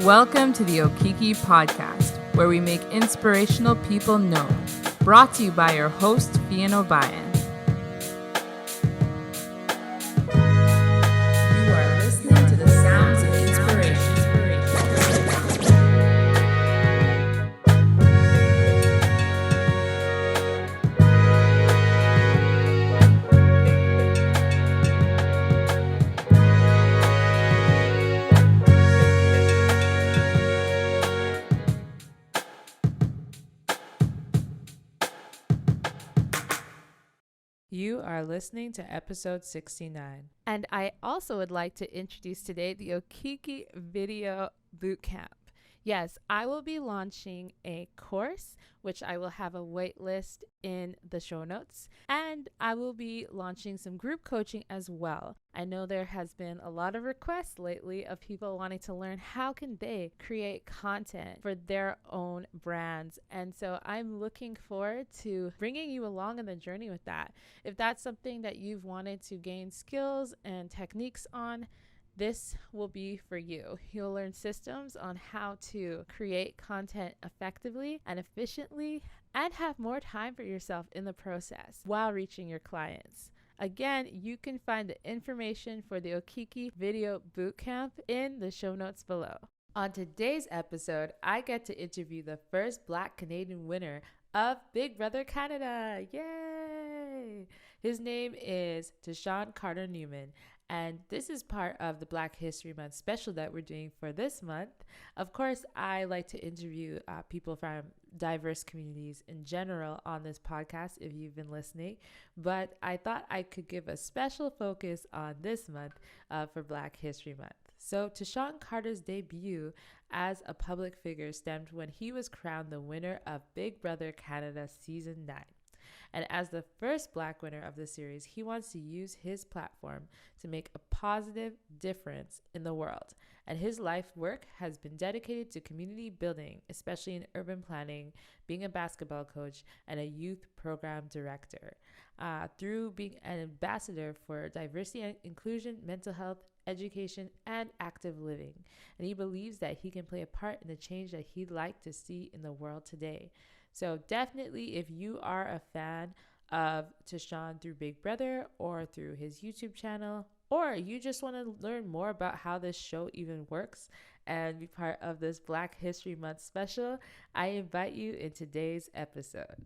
Welcome to the Okiki podcast, where we make inspirational people known. Brought to you by your host, Fian O'Brien. You are listening to the sounds of inspiration. You are listening to episode 69. And I also would like to introduce today the Okiki Video Bootcamp. Yes, I will be launching a course, which I will have a wait list in the show notes. And I will be launching some group coaching as well. I know there has been a lot of requests lately of people wanting to learn how can they create content for their own brands. And so I'm looking forward to bringing you along on the journey with that. If that's something that you've wanted to gain skills and techniques on, this will be for you. You'll learn systems on how to create content effectively and efficiently and have more time for yourself in the process while reaching your clients. Again, you can find the information for the Okiki Video Bootcamp in the show notes below. On today's episode, I get to interview the first Black Canadian winner of Big Brother Canada. Yay! His name is Tychon Carter-Newman. And this is part of the Black History Month special that we're doing for this month. Of course, I like to interview people from diverse communities in general on this podcast if you've been listening. But I thought I could give a special focus on this month for Black History Month. So Tychon Carter's debut as a public figure stemmed when he was crowned the winner of Big Brother Canada Season 9. And as the first Black winner of the series, he wants to use his platform to make a positive difference in the world. And his life work has been dedicated to community building, especially in urban planning, being a basketball coach, and a youth program director. Through being an ambassador for diversity and inclusion, mental health, education, and active living. And he believes that he can play a part in the change that he'd like to see in the world today. So definitely, if you are a fan of Tychon through Big Brother or through his YouTube channel, or you just want to learn more about how this show even works and be part of this Black History Month special, I invite you in today's episode.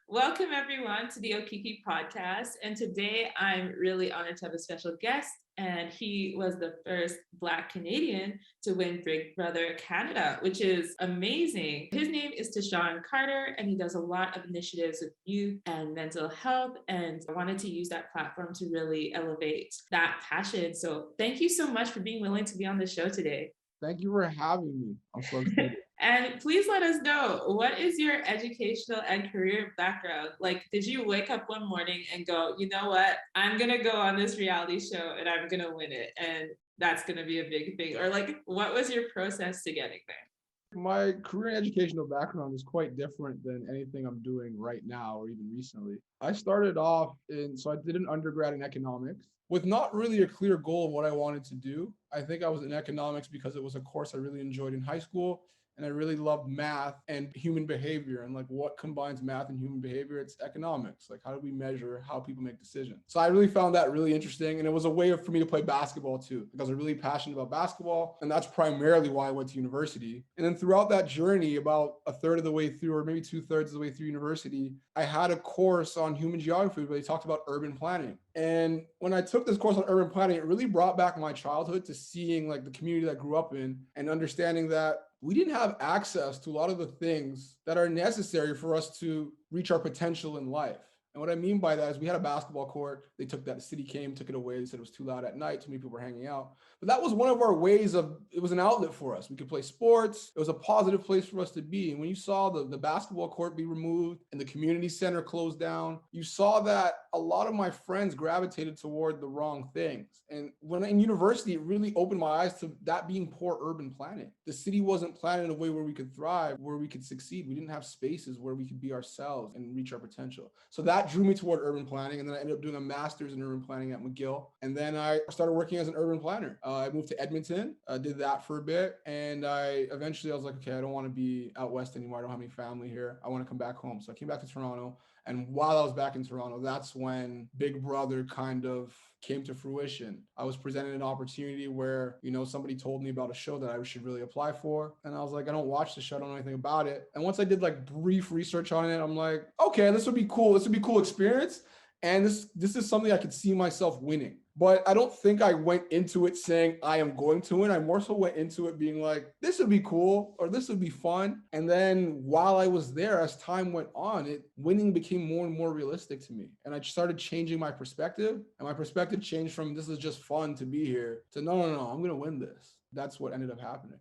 Welcome everyone to the Okiki podcast. And today I'm really honored to have a special guest, and he was the first Black Canadian to win Big Brother Canada, which is amazing. His name is Tychon Carter, and he does a lot of initiatives with youth and mental health. And I wanted to use that platform to really elevate that passion. So thank you so much for being willing to be on the show today. Thank you for having me. I'm so excited. And please let us know, what is your educational and career background? Like, did you wake up one morning and go, you know what, I'm going to go on this reality show and I'm going to win it, and that's going to be a big thing? Or like, what was your process to getting there? My career and educational background is quite different than anything I'm doing right now or even recently. I started off so I did an undergrad in economics with not really a clear goal of what I wanted to do. I think I was in economics because it was a course I really enjoyed in high school. And I really loved math and human behavior, and like what combines math and human behavior. It's economics. Like, how do we measure how people make decisions? So I really found that really interesting. And it was a way for me to play basketball too, because I'm really passionate about basketball. And that's primarily why I went to university. And then throughout that journey, about a third of the way through, or maybe 2/3 of the way through university, I had a course on human geography where they talked about urban planning. And when I took this course on urban planning, it really brought back my childhood to seeing like the community that I grew up in and understanding that we didn't have access to a lot of the things that are necessary for us to reach our potential in life. And what I mean by that is we had a basketball court. They took that, the city came, took it away. They said it was too loud at night. Too many people were hanging out. But that was one of our ways it was an outlet for us. We could play sports. It was a positive place for us to be. And when you saw the basketball court be removed and the community center closed down, you saw that a lot of my friends gravitated toward the wrong things. And when in university, it really opened my eyes to that being poor urban planning. The city wasn't planned in a way where we could thrive, where we could succeed. We didn't have spaces where we could be ourselves and reach our potential. So that that drew me toward urban planning. And then I ended up doing a master's in urban planning at McGill. And then I started working as an urban planner. I moved to Edmonton, did that for a bit. And I was like, okay, I don't want to be out west anymore. I don't have any family here. I want to come back home. So I came back to Toronto. And while I was back in Toronto, that's when Big Brother kind of came to fruition. I was presented an opportunity where, somebody told me about a show that I should really apply for. And I was like, I don't watch the show. I don't know anything about it. And once I did like brief research on it, I'm like, okay, this would be cool. This would be a cool experience. And this is something I could see myself winning. But I don't think I went into it saying I am going to win. I more so went into it being like, this would be cool or this would be fun. And then while I was there, as time went on, winning became more and more realistic to me. And I started changing my perspective. And my perspective changed from this is just fun to be here to no, I'm going to win this. That's what ended up happening.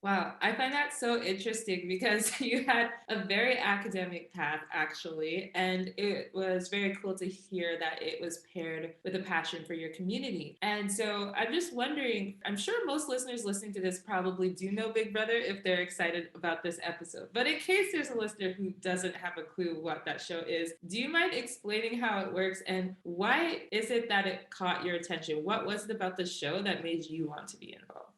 Wow, I find that so interesting because you had a very academic path, actually, and it was very cool to hear that it was paired with a passion for your community. And so I'm just wondering, I'm sure most listeners listening to this probably do know Big Brother if they're excited about this episode. But in case there's a listener who doesn't have a clue what that show is, do you mind explaining how it works and why is it that it caught your attention? What was it about the show that made you want to be involved?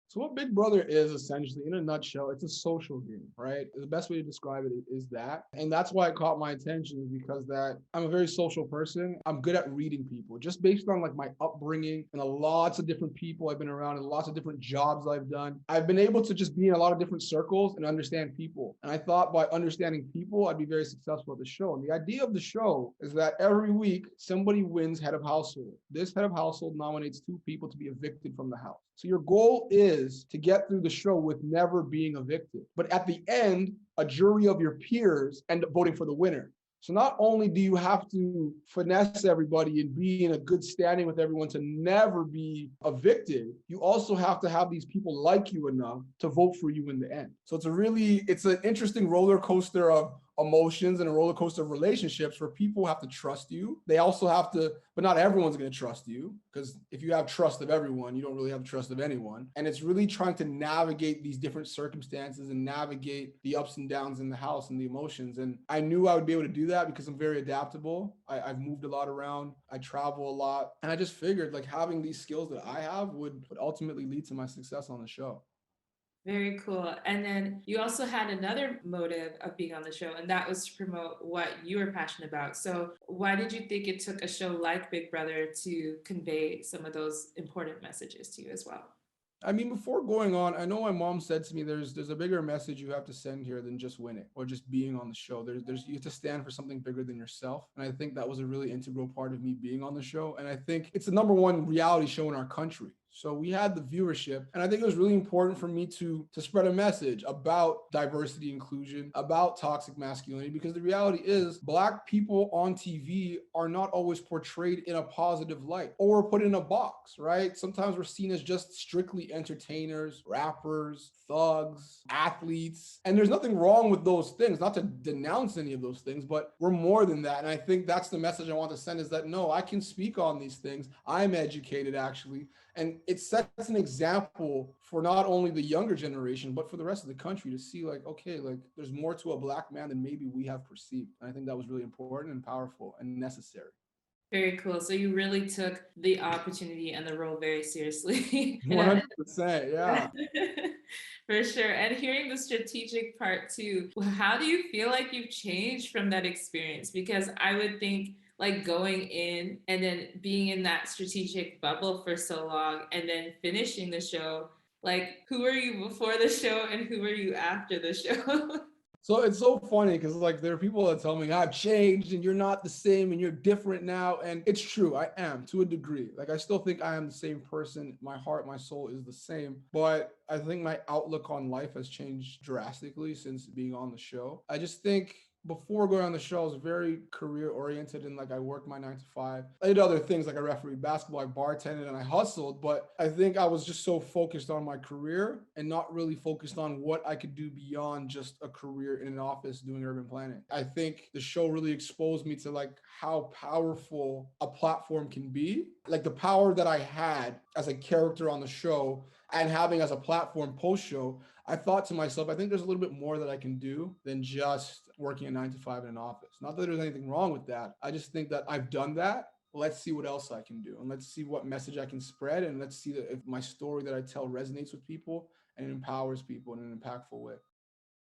So what Big Brother is essentially, in a nutshell, it's a social game, right? The best way to describe it is that. And that's why it caught my attention, because that I'm a very social person. I'm good at reading people just based on like my upbringing and lots of different people I've been around and lots of different jobs I've done. I've been able to just be in a lot of different circles and understand people. And I thought by understanding people, I'd be very successful at the show. And the idea of the show is that every week somebody wins head of household. This head of household nominates 2 people to be evicted from the house. So your goal is to get through the show with never being evicted. But at the end, a jury of your peers end up voting for the winner. So not only do you have to finesse everybody and be in a good standing with everyone to never be evicted, you also have to have these people like you enough to vote for you in the end. So it's an interesting roller coaster of emotions and a roller coaster of relationships where people have to trust you. They also have to, but not everyone's going to trust you, because if you have trust of everyone, you don't really have trust of anyone. And it's really trying to navigate these different circumstances and navigate the ups and downs in the house and the emotions. And I knew I would be able to do that because I'm very adaptable. I've moved a lot around. I travel a lot. And I just figured like having these skills that I have would ultimately lead to my success on the show. Very cool. And then you also had another motive of being on the show, and that was to promote what you were passionate about. So, why did you think it took a show like Big Brother to convey some of those important messages to you as well? I mean, before going on, I know my mom said to me, there's a bigger message you have to send here than just winning or just being on the show. There's you have to stand for something bigger than yourself. And I think that was a really integral part of me being on the show. And I think it's the number one reality show in our country. So we had the viewership, and I think it was really important for me to spread a message about diversity, inclusion, about toxic masculinity, because the reality is Black people on TV are not always portrayed in a positive light, or we're put in a box, right? Sometimes we're seen as just strictly entertainers, rappers, thugs, athletes, and there's nothing wrong with those things, not to denounce any of those things, but we're more than that. And I think that's the message I want to send, is that no, I can speak on these things. I'm educated, actually. And it sets an example for not only the younger generation, but for the rest of the country to see like, okay, like there's more to a Black man than maybe we have perceived. And I think that was really important and powerful and necessary. Very cool. So you really took the opportunity and the role very seriously. 100%, yeah. For sure. And hearing the strategic part too, how do you feel like you've changed from that experience? Because I would think like going in and then being in that strategic bubble for so long and then finishing the show, like who were you before the show and who were you after the show? So it's so funny because like there are people that tell me I've changed and you're not the same and you're different now. And it's true, I am to a degree. Like I still think I am the same person. My heart, my soul is the same. But I think my outlook on life has changed drastically since being on the show. I just think before going on the show, I was very career oriented and like I worked my 9 to 5. I did other things like I refereed basketball, I bartended, and I hustled. But I think I was just so focused on my career and not really focused on what I could do beyond just a career in an office doing urban planning. I think the show really exposed me to like how powerful a platform can be, like the power that I had as a character on the show and having as a platform post show, I thought to myself, I think there's a little bit more that I can do than just working a 9 to 5 in an office. Not that there's anything wrong with that. I just think that I've done that. Let's see what else I can do. And let's see what message I can spread. And let's see if my story that I tell resonates with people and it empowers people in an impactful way.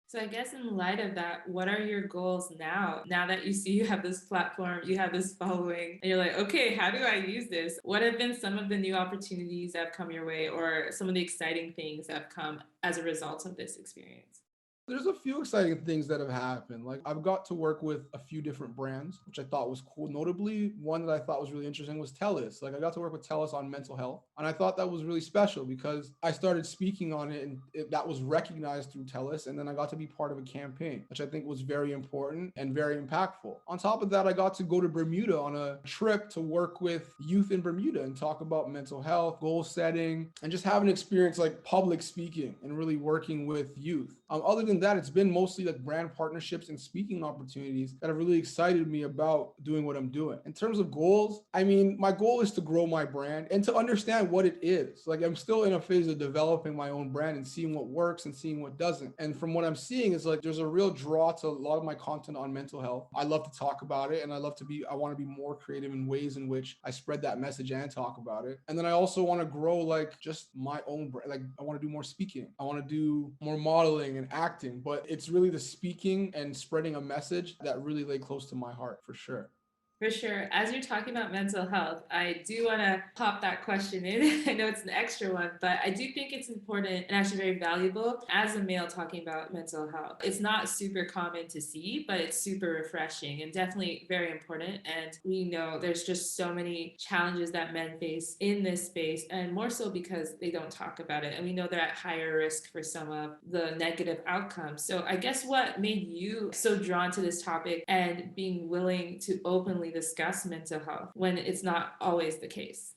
So I guess in light of that, what are your goals now? Now that you see you have this platform, you have this following, and you're like, okay, how do I use this? What have been some of the new opportunities that have come your way, or some of the exciting things that have come as a result of this experience? There's a few exciting things that have happened. Like I've got to work with a few different brands, which I thought was cool. Notably, one that I thought was really interesting was TELUS. Like I got to work with TELUS on mental health. And I thought that was really special because I started speaking on it and that was recognized through TELUS. And then I got to be part of a campaign, which I think was very important and very impactful. On top of that, I got to go to Bermuda on a trip to work with youth in Bermuda and talk about mental health, goal setting, and just have an experience like public speaking and really working with youth. Other than that, it's been mostly like brand partnerships and speaking opportunities that have really excited me about doing what I'm doing. In terms of goals, I mean, my goal is to grow my brand and to understand what it is. Like I'm still in a phase of developing my own brand and seeing what works and seeing what doesn't. And from what I'm seeing is like there's a real draw to a lot of my content on mental health. I love to talk about it and I want to be more creative in ways in which I spread that message and talk about it. And then I also want to grow like just my own brand. Like I want to do more speaking. I want to do more modeling and acting, but it's really the speaking and spreading a message that really lay close to my heart for sure. For sure. As you're talking about mental health, I do want to pop that question in. I know it's an extra one, but I do think it's important and actually very valuable as a male talking about mental health. It's not super common to see, but it's super refreshing and definitely very important. And we know there's just so many challenges that men face in this space, and more so because they don't talk about it. And we know they're at higher risk for some of the negative outcomes. So I guess what made you so drawn to this topic and being willing to openly discuss mental health when it's not always the case?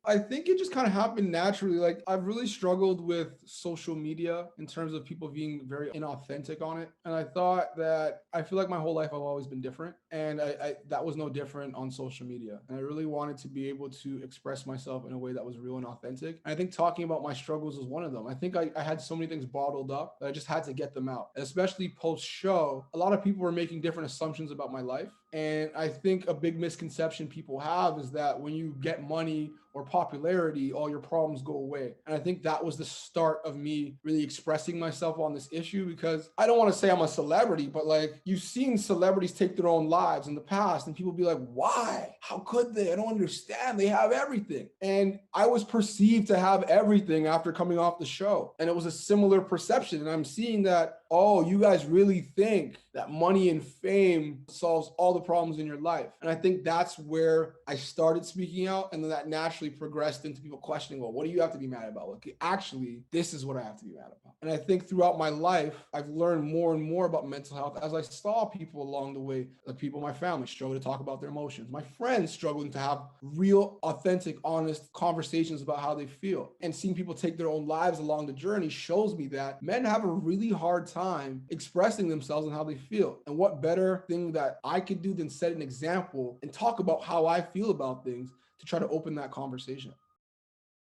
I think it just kind of happened naturally. Like I've really struggled with social media in terms of people being very inauthentic on it. And I thought that I feel like my whole life I've always been different. And I that was no different on social media. And I really wanted to be able to express myself in a way that was real and authentic. And I think talking about my struggles was one of them. I think I had so many things bottled up that I just had to get them out. And especially post show, a lot of people were making different assumptions about my life. And I think a big misconception people have is that when you get money or popularity, all your problems go away. And I think that was the start of me really expressing myself on this issue because I don't want to say I'm a celebrity, but like you've seen celebrities take their own lives in the past and people be like, why? How could they? I don't understand. They have everything. And I was perceived to have everything after coming off the show. And it was a similar perception. And I'm seeing that, oh, you guys really think that money and fame solves all the problems in your life. And I think that's where I started speaking out. And then that naturally progressed into people questioning, well, what do you have to be mad about? Like, actually, this is what I have to be mad about. And I think throughout my life, I've learned more and more about mental health as I saw people along the way, the people in my family struggle to talk about their emotions, my friends struggling to have real, authentic, honest conversations about how they feel. And seeing people take their own lives along the journey shows me that men have a really hard time expressing themselves and how they feel. And what better thing that I could do than set an example and talk about how I feel about things to try to open that conversation.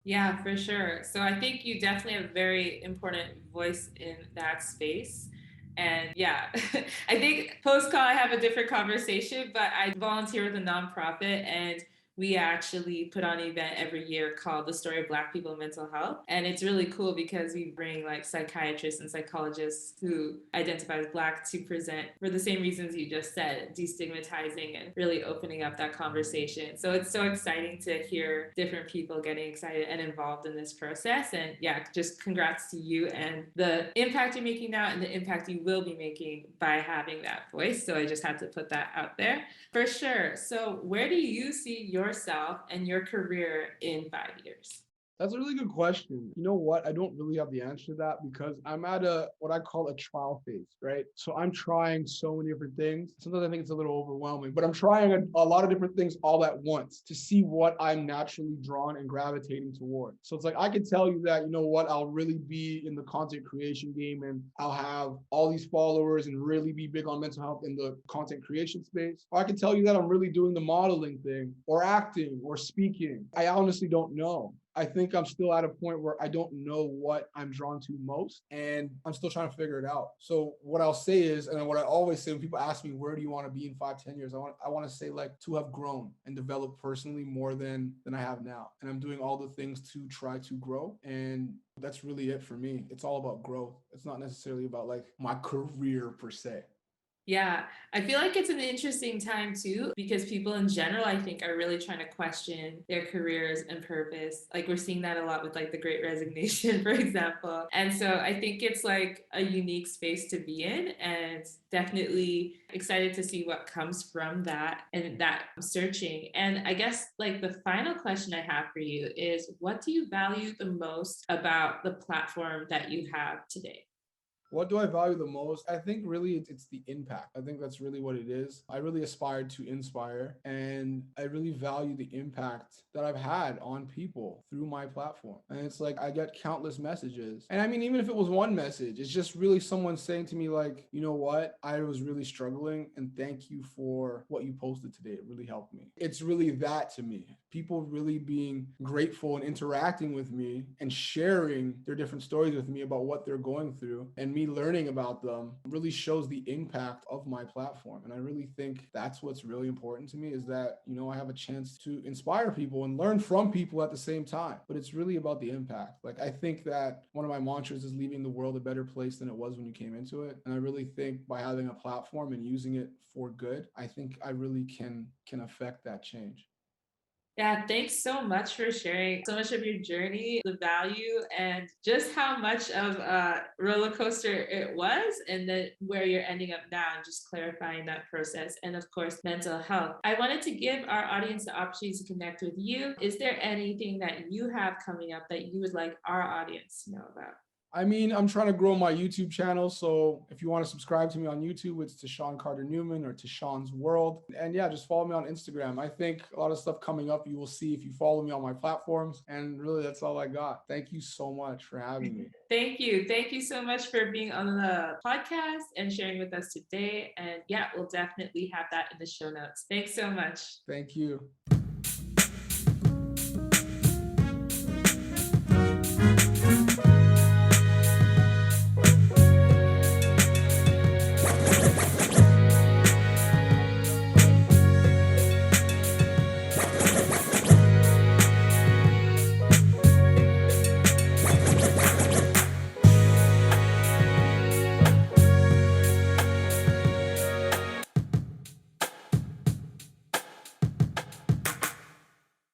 Yeah, for sure. So I think you definitely have a very important voice in that space. And yeah, I think post call I have a different conversation, but I volunteer with a nonprofit and we actually put on an event every year called The Story of Black People in Mental Health. And it's really cool because we bring like psychiatrists and psychologists who identify as Black to present for the same reasons you just said, destigmatizing and really opening up that conversation. So it's so exciting to hear different people getting excited and involved in this process. And yeah, just congrats to you and the impact you're making now and the impact you will be making by having that voice. So I just had to put that out there. For sure. So where do you see yourself and your career in 5 years? That's a really good question. You know what? I don't really have the answer to that because I'm at a what I call a trial phase, right? So I'm trying so many different things. Sometimes I think it's a little overwhelming, but I'm trying a lot of different things all at once to see what I'm naturally drawn and gravitating toward. So it's like I could tell you that, you know what, I'll really be in the content creation game and I'll have all these followers and really be big on mental health in the content creation space. Or I can tell you that I'm really doing the modeling thing or acting or speaking. I honestly don't know. I think I'm still at a point where I don't know what I'm drawn to most, and I'm still trying to figure it out. So what I'll say is, and what I always say when people ask me, where do you want to be in 5, 10 years? I want to say like to have grown and developed personally more than I have now. And I'm doing all the things to try to grow. And that's really it for me. It's all about growth. It's not necessarily about like my career per se. Yeah, I feel like it's an interesting time too, because people in general, I think, are really trying to question their careers and purpose. Like we're seeing that a lot with like the Great Resignation, for example. And so I think it's like a unique space to be in, and definitely excited to see what comes from that and that searching. And I guess like the final question I have for you is, what do you value the most about the platform that you have today? What do I value the most? I think really it's the impact. I think that's really what it is. I really aspired to inspire, and I really value the impact that I've had on people through my platform. And it's like I get countless messages. And I mean, even if it was one message, it's just really someone saying to me, like, you know what? I was really struggling, and thank you for what you posted today. It really helped me. It's really that to me. People really being grateful and interacting with me and sharing their different stories with me about what they're going through, and me learning about them really shows the impact of my platform. And I really think that's what's really important to me, is that, you know, I have a chance to inspire people and learn from people at the same time. But it's really about the impact. Like, I think that one of my mantras is leaving the world a better place than it was when you came into it. And I really think by having a platform and using it for good, I think I really can affect that change. Yeah, thanks so much for sharing so much of your journey, the value, and just how much of a roller coaster it was, and then where you're ending up now, and just clarifying that process. And of course, mental health. I wanted to give our audience the opportunity to connect with you. Is there anything that you have coming up that you would like our audience to know about? I mean, I'm trying to grow my YouTube channel. So if you want to subscribe to me on YouTube, it's Tychon Carter-Newman or Tychon's World. And yeah, just follow me on Instagram. I think a lot of stuff coming up you will see if you follow me on my platforms. And really, that's all I got. Thank you so much for having me. Thank you. Thank you so much for being on the podcast and sharing with us today. And yeah, we'll definitely have that in the show notes. Thanks so much. Thank you.